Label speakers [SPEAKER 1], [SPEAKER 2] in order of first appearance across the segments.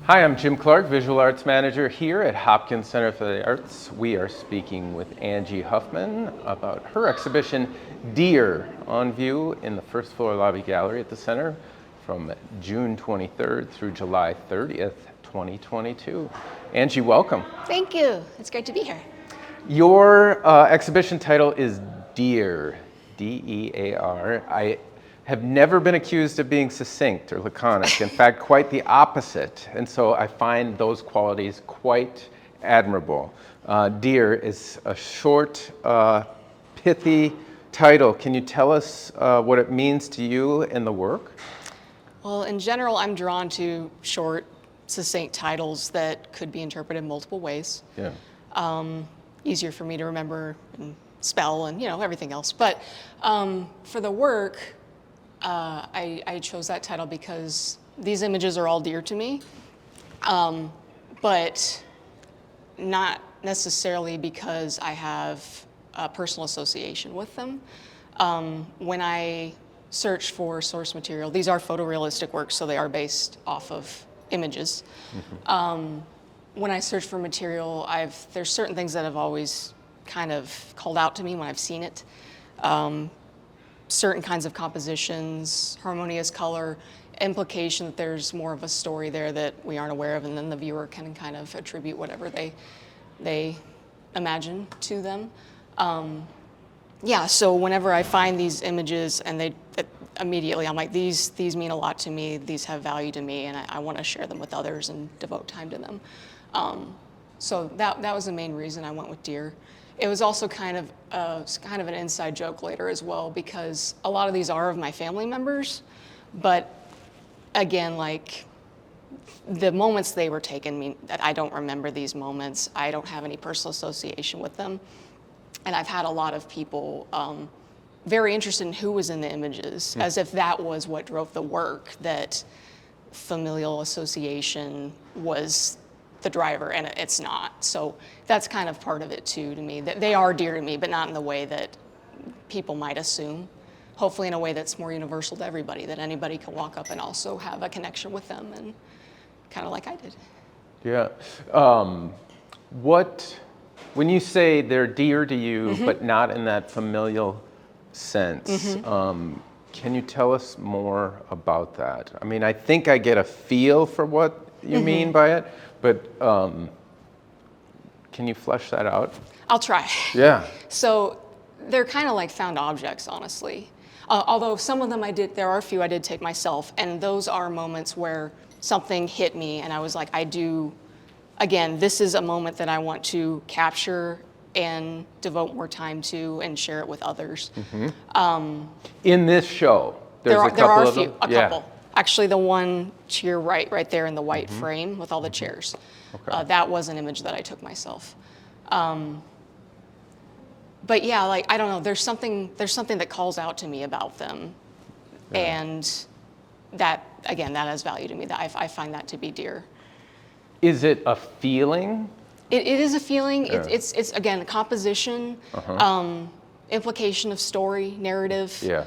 [SPEAKER 1] Hi, I'm Jim Clark, Visual Arts Manager here at Hopkins Center for the Arts. We are speaking with Angie Huffman about her exhibition, Deer, on view in the first floor lobby gallery at the center from June 23rd through July 30th, 2022. Angie, welcome.
[SPEAKER 2] Thank you. It's great to be here.
[SPEAKER 1] Your exhibition title is Deer, D-E-A-R. I have never been accused of being succinct or laconic. In fact, quite the opposite. And so I find those qualities quite admirable. Deer is a short, pithy title. Can you tell us what it means to you in the work?
[SPEAKER 2] Well, in general, I'm drawn to short, succinct titles that could be interpreted multiple ways.
[SPEAKER 1] Yeah.
[SPEAKER 2] Easier for me to remember and spell and, everything else. But for the work, I chose that title because these images are all dear to me, but not necessarily because I have a personal association with them. When I search for source material, these are photorealistic works, so they are based off of images. Mm-hmm. When I search for material, there's certain things that have always kind of called out to me when I've seen it. Certain kinds of compositions, harmonious color, implication that there's more of a story there that we aren't aware of, and then the viewer can kind of attribute whatever they imagine to them. So whenever I find these images and immediately I'm like, these mean a lot to me, these have value to me, and I want to share them with others and devote time to them. So that was the main reason I went with deer. It was also kind of an inside joke later as well, because a lot of these are of my family members, but again, like the moments they were taken mean that I don't remember these moments. I don't have any personal association with them. And I've had a lot of people very interested in who was in the images, as if that was what drove the work, that familial association was the driver, and it's not. So that's kind of part of it too to me, that they are dear to me, but not in the way that people might assume. Hopefully in a way that's more universal to everybody, that anybody can walk up and also have a connection with them, and kind of like I did.
[SPEAKER 1] Yeah. When you say they're dear to you, mm-hmm. but not in that familial sense, mm-hmm. Can you tell us more about that? I mean, I think I get a feel for what you mm-hmm. mean by it, but can you flesh that out?
[SPEAKER 2] I'll try.
[SPEAKER 1] Yeah.
[SPEAKER 2] So they're kind of like found objects, honestly. Although some of them there are a few I did take myself, and those are moments where something hit me and I was like, again, this is a moment that I want to capture and devote more time to and share it with others. Mm-hmm.
[SPEAKER 1] In this show, there are a few.
[SPEAKER 2] Couple. Actually, the one to your right there in the white mm-hmm. frame with all the chairs. Okay. That was an image that I took myself. But yeah, like, I don't know, there's something that calls out to me about them. Yeah. And that has value to me. That I find that to be dear.
[SPEAKER 1] Is it a feeling?
[SPEAKER 2] It is a feeling. Yeah. It's again, composition,
[SPEAKER 1] uh-huh.
[SPEAKER 2] Implication of story, narrative.
[SPEAKER 1] Yeah.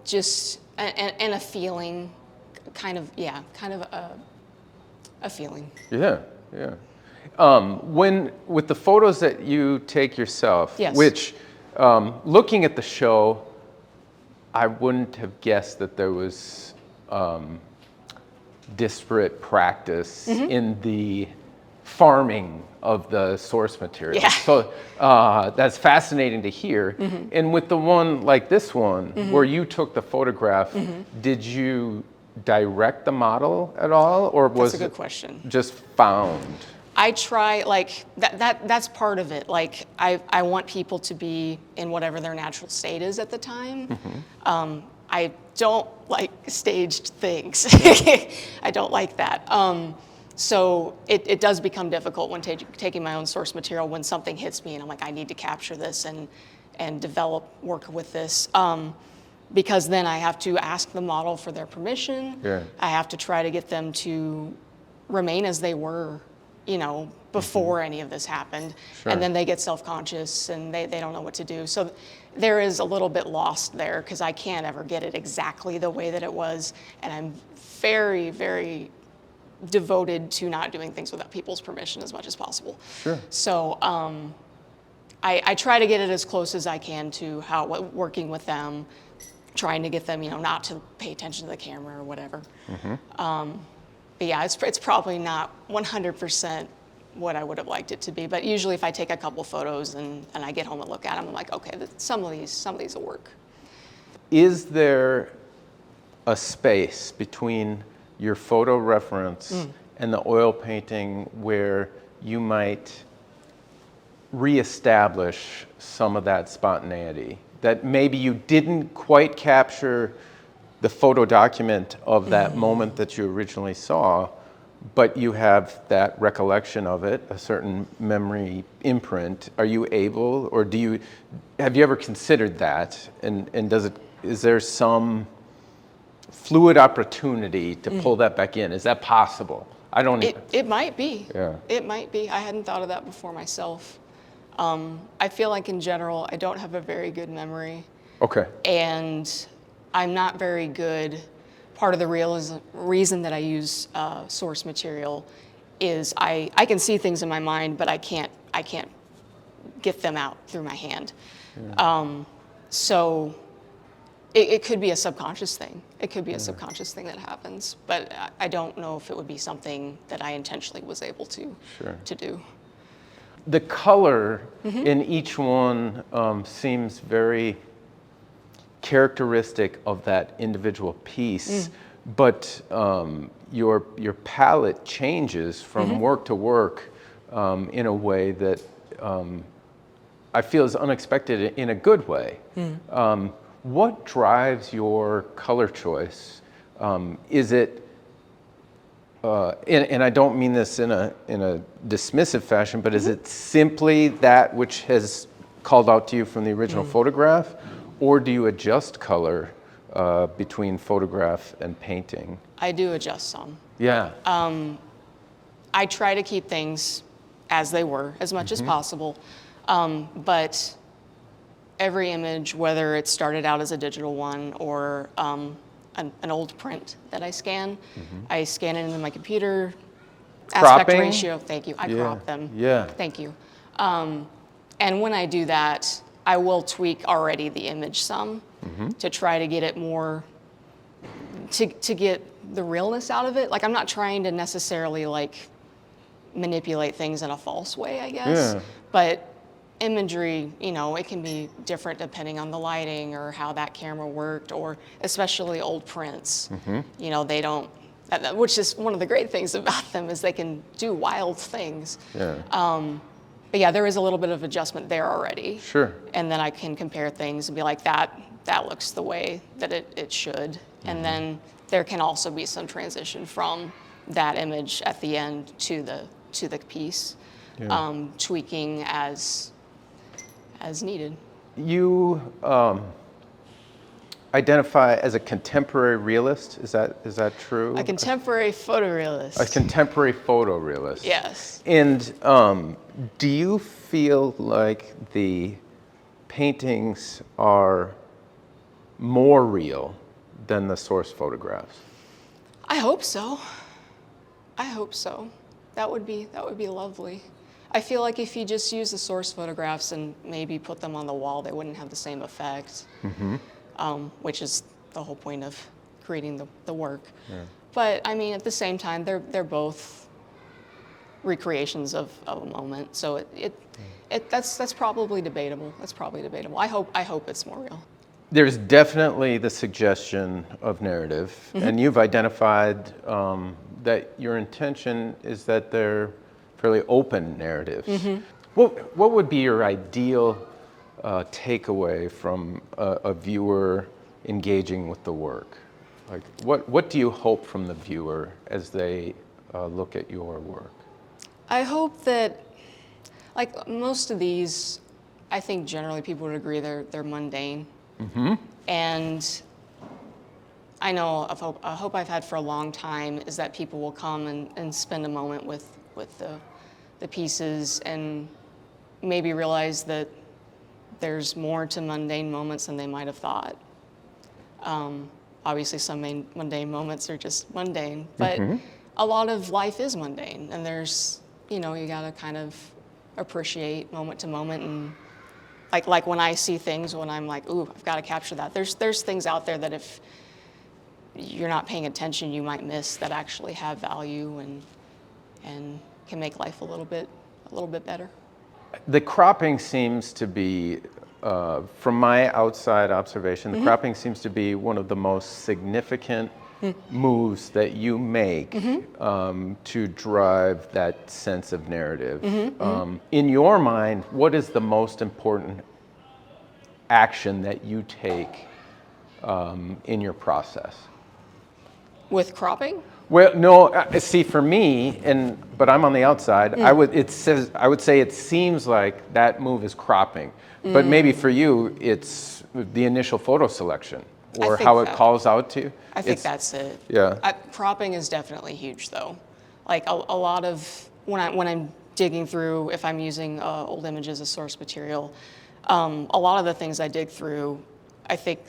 [SPEAKER 2] Just and a feeling, kind of a feeling.
[SPEAKER 1] Yeah. With the photos that you take yourself,
[SPEAKER 2] yes.
[SPEAKER 1] which looking at the show, I wouldn't have guessed that there was disparate practice mm-hmm. in the farming of the source material.
[SPEAKER 2] Yeah.
[SPEAKER 1] So that's fascinating to hear. Mm-hmm. And with the one like this one, mm-hmm. where you took the photograph, mm-hmm. did you direct the model at all, or was
[SPEAKER 2] That's a good question.
[SPEAKER 1] Just found?
[SPEAKER 2] I try, like, that's part of it. Like, I want people to be in whatever their natural state is at the time. Mm-hmm. I don't like staged things. I don't like that. So it does become difficult when taking my own source material, when something hits me and I'm like, I need to capture this and develop work with this. Because then I have to ask the model for their permission. Yeah. I have to try to get them to remain as they were, before mm-hmm. any of this happened. Sure. And then they get self-conscious and they don't know what to do. So there is a little bit lost there because I can't ever get it exactly the way that it was. And I'm very, very devoted to not doing things without people's permission as much as possible.
[SPEAKER 1] Sure.
[SPEAKER 2] So I try to get it as close as I can to working with them, trying to get them, not to pay attention to the camera or whatever. But yeah, it's probably not 100% what I would have liked it to be. But usually if I take a couple photos and I get home and look at them, I'm like, okay, some of these will work.
[SPEAKER 1] Is there a space between your photo reference and the oil painting where you might reestablish some of that spontaneity? That maybe you didn't quite capture the photo document of that moment that you originally saw, but you have that recollection of it, a certain memory imprint. Are you able, or have you ever considered that? And is there some fluid opportunity to pull that back in? Is that possible?
[SPEAKER 2] It might be.
[SPEAKER 1] Yeah.
[SPEAKER 2] It might be. I hadn't thought of that before myself. I feel like in general, I don't have a very good memory.
[SPEAKER 1] Okay.
[SPEAKER 2] And I'm not very good. Part of the reason that I use source material is I can see things in my mind, but I can't get them out through my hand. Yeah. So it could be a subconscious thing. It could be a subconscious thing that happens, but I don't know if it would be something that I intentionally was able to do.
[SPEAKER 1] The color in each one seems very characteristic of that individual piece, but your palette changes from work to work in a way that I feel is unexpected in a good way. What drives your color choice? Is it and I don't mean this in a dismissive fashion, but is it simply that which has called out to you from the original photograph, or do you adjust color between photograph and painting?
[SPEAKER 2] I do adjust some.
[SPEAKER 1] Yeah.
[SPEAKER 2] I try to keep things as they were as much as possible, but every image, whether it started out as a digital one or an old print that I scan it into my computer. Aspect
[SPEAKER 1] Cropping?
[SPEAKER 2] ratio, thank you. I crop them.
[SPEAKER 1] Yeah.
[SPEAKER 2] Thank you. And when I do that, I will tweak already the image some to try to get it more, to get the realness out of it. Like, I'm not trying to necessarily manipulate things in a false way, I guess.
[SPEAKER 1] Yeah.
[SPEAKER 2] But imagery, it can be different depending on the lighting or how that camera worked, or especially old prints. They don't, which is one of the great things about them, is they can do wild things.
[SPEAKER 1] Yeah.
[SPEAKER 2] But yeah, there is a little bit of adjustment there already.
[SPEAKER 1] Sure.
[SPEAKER 2] And then I can compare things and be like, that looks the way that it should. And then there can also be some transition from that image at the end to the piece, tweaking as needed.
[SPEAKER 1] You identify as a contemporary realist. Is that true?
[SPEAKER 2] A contemporary photorealist.
[SPEAKER 1] A contemporary photorealist.
[SPEAKER 2] Yes.
[SPEAKER 1] And do you feel like the paintings are more real than the source photographs?
[SPEAKER 2] I hope so. That would be lovely. I feel like if you just use the source photographs and maybe put them on the wall, they wouldn't have the same effect, which is the whole point of creating the work. Yeah. But I mean, at the same time, they're both recreations of a moment. So that's probably debatable. I hope it's more real.
[SPEAKER 1] There's definitely the suggestion of narrative, and you've identified that your intention is that they're fairly open narratives. What would be your ideal takeaway from a viewer engaging with the work? Like, what do you hope from the viewer as they look at your work?
[SPEAKER 2] I hope that, like most of these, I think generally people would agree they're mundane. And I know a hope I've had for a long time is that people will come and spend a moment with the pieces and maybe realize that there's more to mundane moments than they might have thought. Obviously, some mundane moments are just mundane, but a lot of life is mundane, and there's, you gotta kind of appreciate moment to moment, and like when I see things, when I'm like, ooh, I've got to capture that. There's things out there that if you're not paying attention, you might miss that actually have value and can make life a little bit better.
[SPEAKER 1] The cropping seems to be, from my outside observation, the cropping seems to be one of the most significant moves that you make to drive that sense of narrative. In your mind, what is the most important action that you take in your process?
[SPEAKER 2] With cropping?
[SPEAKER 1] Well, no. See, for me, but I'm on the outside. I would say it seems like that move is cropping, but maybe for you, it's the initial photo selection or how it calls out to you.
[SPEAKER 2] I think that's it.
[SPEAKER 1] Yeah.
[SPEAKER 2] Cropping is definitely huge, though. Like a lot of when I'm digging through, if I'm using old images as source material, a lot of the things I dig through, I think.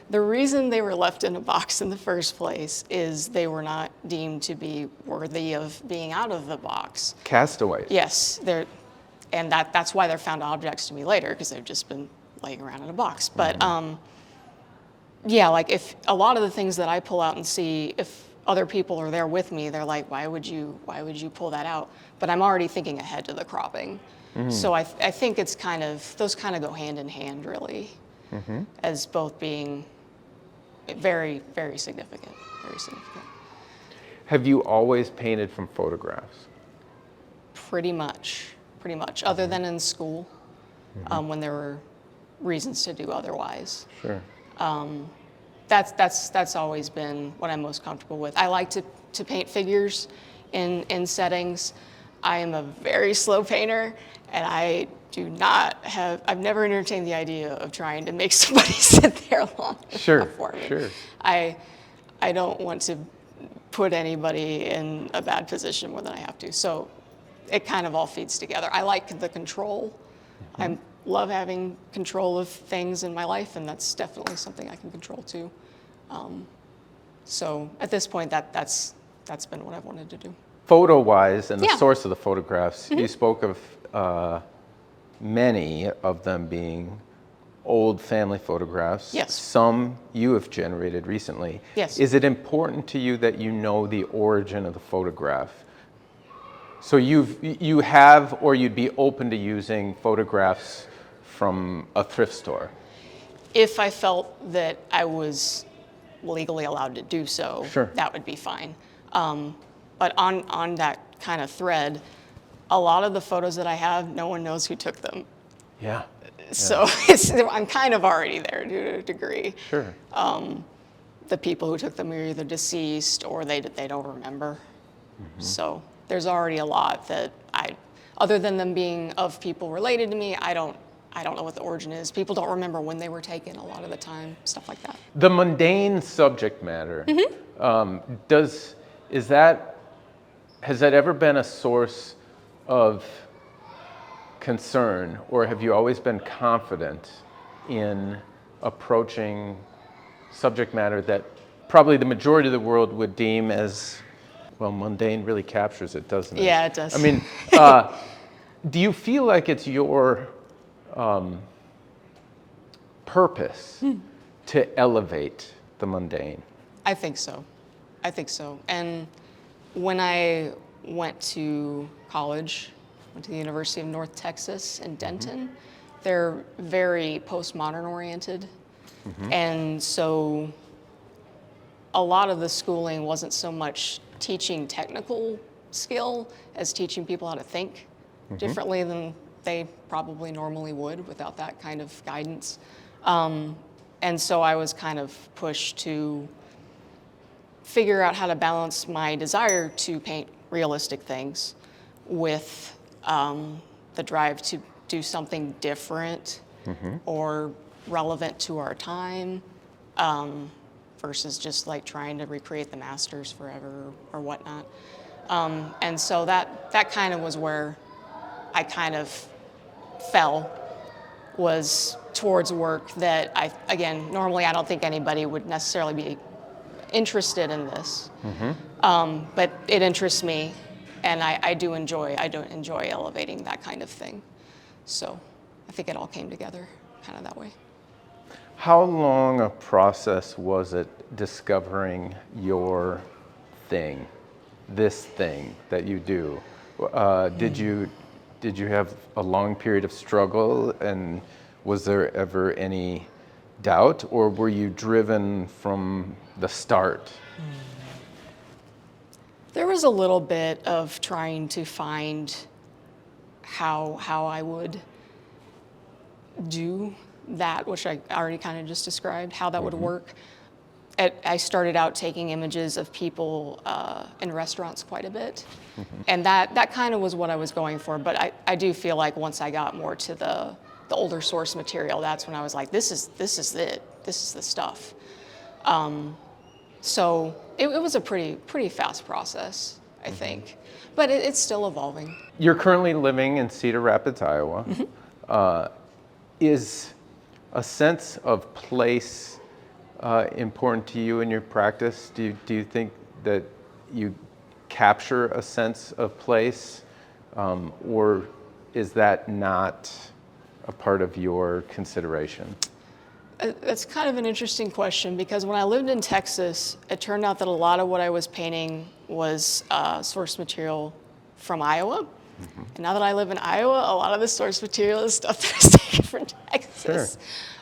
[SPEAKER 2] The reason they were left in a box in the first place is they were not deemed to be worthy of being out of the box.
[SPEAKER 1] Castaways.
[SPEAKER 2] Yes, and that's why they're found objects to me later, because they've just been laying around in a box. But yeah, like if a lot of the things that I pull out and see, if other people are there with me, they're like, why would you pull that out? But I'm already thinking ahead to the cropping. So I think it's those kind of go hand in hand, really. As both being very, very significant, very significant.
[SPEAKER 1] Have you always painted from photographs?
[SPEAKER 2] Pretty much, other than in school, when there were reasons to do otherwise.
[SPEAKER 1] Sure.
[SPEAKER 2] That's always been what I'm most comfortable with. I like to paint figures in settings. I am a very slow painter, and I've never entertained the idea of trying to make somebody sit there long enough for me.
[SPEAKER 1] Sure.
[SPEAKER 2] I don't want to put anybody in a bad position more than I have to. So it kind of all feeds together. I like the control. I love having control of things in my life, and that's definitely something I can control too. So at this point, that's been what I've wanted to do.
[SPEAKER 1] Photo-wise, and the source of the photographs, you spoke of many of them being old family photographs.
[SPEAKER 2] Yes.
[SPEAKER 1] Some you have generated recently.
[SPEAKER 2] Yes.
[SPEAKER 1] Is it important to you that you know the origin of the photograph? So you have, or you'd be open to using photographs from a thrift store?
[SPEAKER 2] If I felt that I was legally allowed to do so, that would be fine. But on that kind of thread, a lot of the photos that I have, no one knows who took them.
[SPEAKER 1] Yeah.
[SPEAKER 2] So I'm kind of already there to a degree.
[SPEAKER 1] Sure.
[SPEAKER 2] The people who took them are either deceased or they don't remember. So there's already a lot that other than them being of people related to me, I don't know what the origin is. People don't remember when they were taken a lot of the time, stuff like that.
[SPEAKER 1] The mundane subject matter, has that ever been a source of concern, or have you always been confident in approaching subject matter that probably the majority of the world would deem as, well, mundane really captures it, doesn't it?
[SPEAKER 2] Yeah, it does.
[SPEAKER 1] I mean, do you feel like it's your purpose to elevate the mundane?
[SPEAKER 2] I think so. And when I went to college, went to the University of North Texas in Denton, they're very postmodern oriented. And so a lot of the schooling wasn't so much teaching technical skill as teaching people how to think differently than they probably normally would without that kind of guidance. And so I was kind of pushed to figure out how to balance my desire to paint realistic things with the drive to do something different or relevant to our time, versus just like trying to recreate the masters forever or whatnot. And so that kind of was where I kind of fell, was towards work that normally I don't think anybody would necessarily be interested in this, but it interests me, and I do enjoy elevating that kind of thing. So I think it all came together kind of that way.
[SPEAKER 1] How long a process was it discovering your thing, this thing that you do? Did you have a long period of struggle, and was there ever any doubt, or were you driven from the start?
[SPEAKER 2] There was a little bit of trying to find how I would do that, which I already kind of just described, how that would work. I started out taking images of people in restaurants quite a bit, and that kind of was what I was going for. But I do feel like once I got more to the older source material, that's when I was like, this is it. This is the stuff. So it was a pretty fast process, I think, but it's still evolving.
[SPEAKER 1] You're currently living in Cedar Rapids, Iowa. Is a sense of place important to you in your practice? Do you think that you capture a sense of place, or is that not a part of your consideration?
[SPEAKER 2] That's kind of an interesting question, because when I lived in Texas, it turned out that a lot of what I was painting was source material from Iowa. And now that I live in Iowa, a lot of the source material is stuff that is taken from Texas.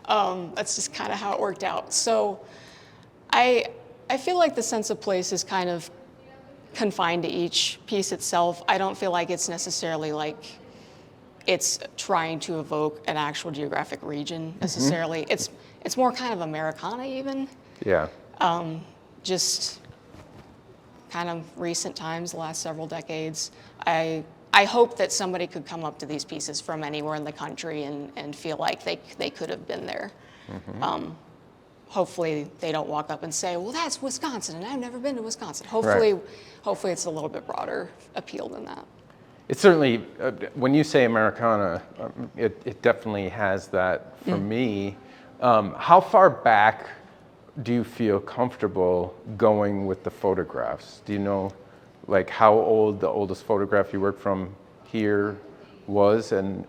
[SPEAKER 1] Sure.
[SPEAKER 2] That's just kind of how it worked out. So I feel like the sense of place is kind of confined to each piece itself. I don't feel like it's necessarily like it's trying to evoke an actual geographic region necessarily. It's more kind of Americana even.
[SPEAKER 1] Yeah.
[SPEAKER 2] Just kind of recent times, the last several decades. I hope that somebody could come up to these pieces from anywhere in the country and feel like they could have been there. Hopefully they don't walk up and say, well, that's Wisconsin, and I've never been to Wisconsin. Hopefully it's a little bit broader appeal than that.
[SPEAKER 1] It certainly, when you say Americana, it definitely has that for me. How far back do you feel comfortable going with the photographs? Do you know, like, how old the oldest photograph you worked from here was? And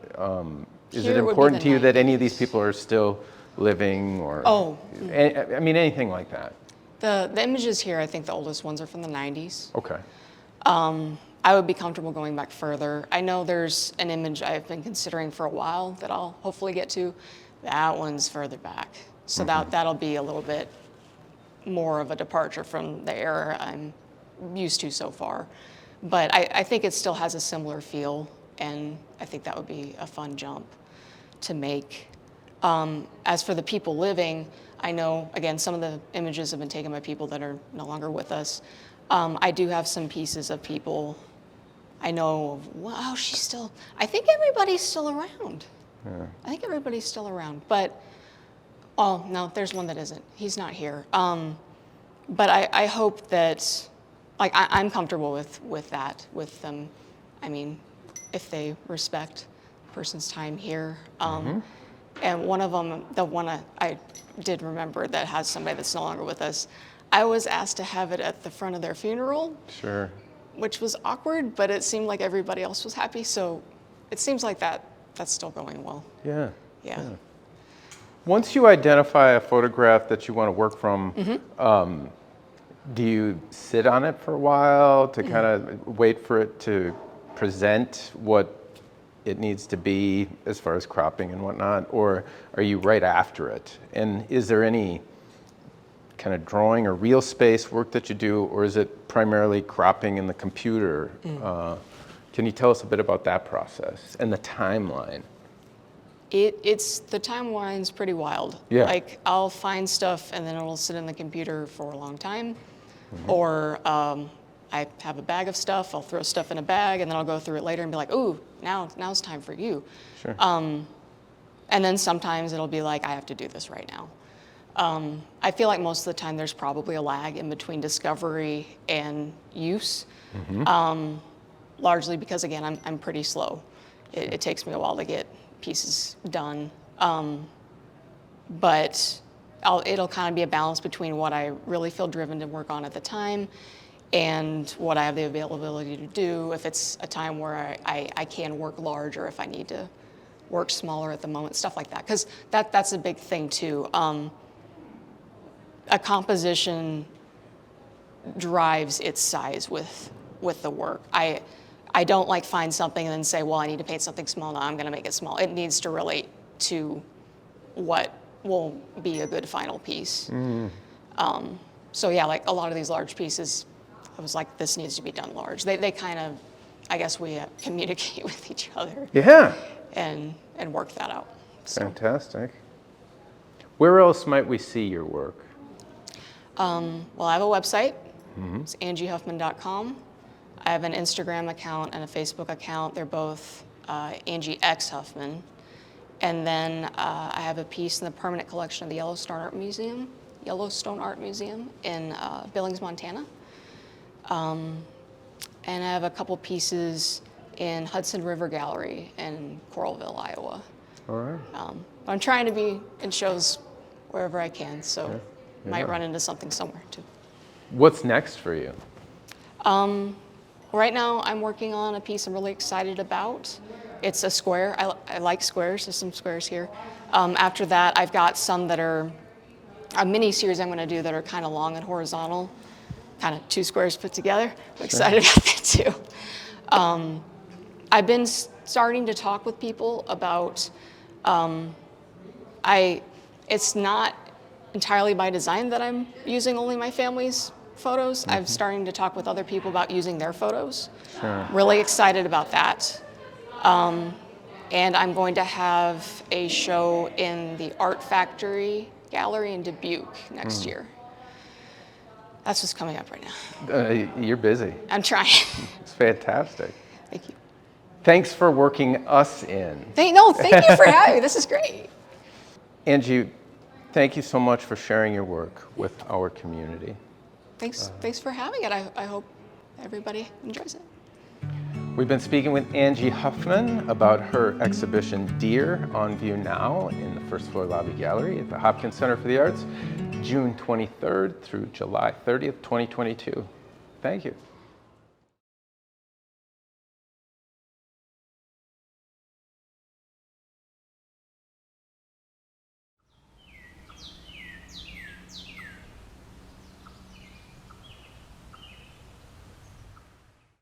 [SPEAKER 1] is it important to you that any of these people are still living, or I mean, anything like that?
[SPEAKER 2] The images here, I think the oldest ones are from the 90s.
[SPEAKER 1] Okay.
[SPEAKER 2] I would be comfortable going back further. I know there's an image I've been considering for a while that I'll hopefully get to. That one's further back. So that'll be a little bit more of a departure from the era I'm used to so far. But I think it still has a similar feel, and I think that would be a fun jump to make. As for the people living, I know, again, some of the images have been taken by people that are no longer with us. I do have some pieces of people I know, wow, she's still, I think everybody's still around.
[SPEAKER 1] Yeah.
[SPEAKER 2] I think everybody's still around, but, oh, no, there's one that isn't. He's not here. But I hope that, like, I'm comfortable with that, with them. I mean, if they respect a person's time here. And one of them, the one I did remember that has somebody that's no longer with us, I was asked to have it at the front of their funeral.
[SPEAKER 1] Sure.
[SPEAKER 2] Which was awkward, but it seemed like everybody else was happy. So it seems like that's still going well.
[SPEAKER 1] Yeah.
[SPEAKER 2] Yeah.
[SPEAKER 1] Once you identify a photograph that you want to work from, do you sit on it for a while to kind of wait for it to present what it needs to be as far as cropping and whatnot, or are you right after it? And is there any kind of drawing or real space work that you do, or is it primarily cropping in the computer? Can you tell us a bit about that process and the timeline?
[SPEAKER 2] It's the timeline's pretty wild.
[SPEAKER 1] Yeah.
[SPEAKER 2] Like, I'll find stuff and then it'll sit in the computer for a long time, or I have a bag of stuff. I'll throw stuff in a bag and then I'll go through it later and be like, ooh, now's time for you.
[SPEAKER 1] Sure.
[SPEAKER 2] And then sometimes it'll be like, I have to do this right now. I feel like most of the time there's probably a lag in between discovery and use, largely because, again, I'm pretty slow. It takes me a while to get pieces done. But it'll kind of be a balance between what I really feel driven to work on at the time and what I have the availability to do if it's a time where I can work large or if I need to work smaller at the moment, stuff like that. Because that's a big thing too. A composition drives its size with the work. I don't like find something and then say, well, I need to paint something small now, I'm gonna make it small. It needs to relate to what will be a good final piece. So yeah, like a lot of these large pieces, I was like, this needs to be done large. They kind of, I guess we communicate with each other.
[SPEAKER 1] Yeah.
[SPEAKER 2] And work that out. So,
[SPEAKER 1] Fantastic. Where else might we see your work?
[SPEAKER 2] well, I have a website. It's angiehuffman.com. I have an Instagram account and a Facebook account. They're both Angie X Huffman. And then I have a piece in the permanent collection of the Yellowstone Art Museum in Billings, Montana. And I have a couple pieces in Hudson River Gallery in Coralville, Iowa.
[SPEAKER 1] All right.
[SPEAKER 2] I'm trying to be in shows wherever I can, so might run into something somewhere too.
[SPEAKER 1] What's next for you?
[SPEAKER 2] Right now, I'm working on a piece I'm really excited about. It's a square. I like squares. There's some squares here. After that, I've got some that are a mini series I'm going to do that are kind of long and horizontal, kind of 2 squares put together. I'm excited about that too. I've been starting to talk with people about. It's not entirely by design that I'm using only my family's photos. I'm starting to talk with other people about using their photos.
[SPEAKER 1] Sure.
[SPEAKER 2] Really excited about that. And I'm going to have a show in the Art Factory Gallery in Dubuque next year. That's what's coming up right now.
[SPEAKER 1] You're busy.
[SPEAKER 2] I'm trying.
[SPEAKER 1] It's fantastic.
[SPEAKER 2] Thank you.
[SPEAKER 1] Thanks for working us in.
[SPEAKER 2] Thank you for having me. This is great.
[SPEAKER 1] Angie, thank you so much for sharing your work with our community.
[SPEAKER 2] Thanks for having it. I hope everybody enjoys it.
[SPEAKER 1] We've been speaking with Angie Huffman about her exhibition Deer on view now in the first floor lobby gallery at the Hopkins Center for the Arts, June 23rd through July 30th, 2022. Thank you.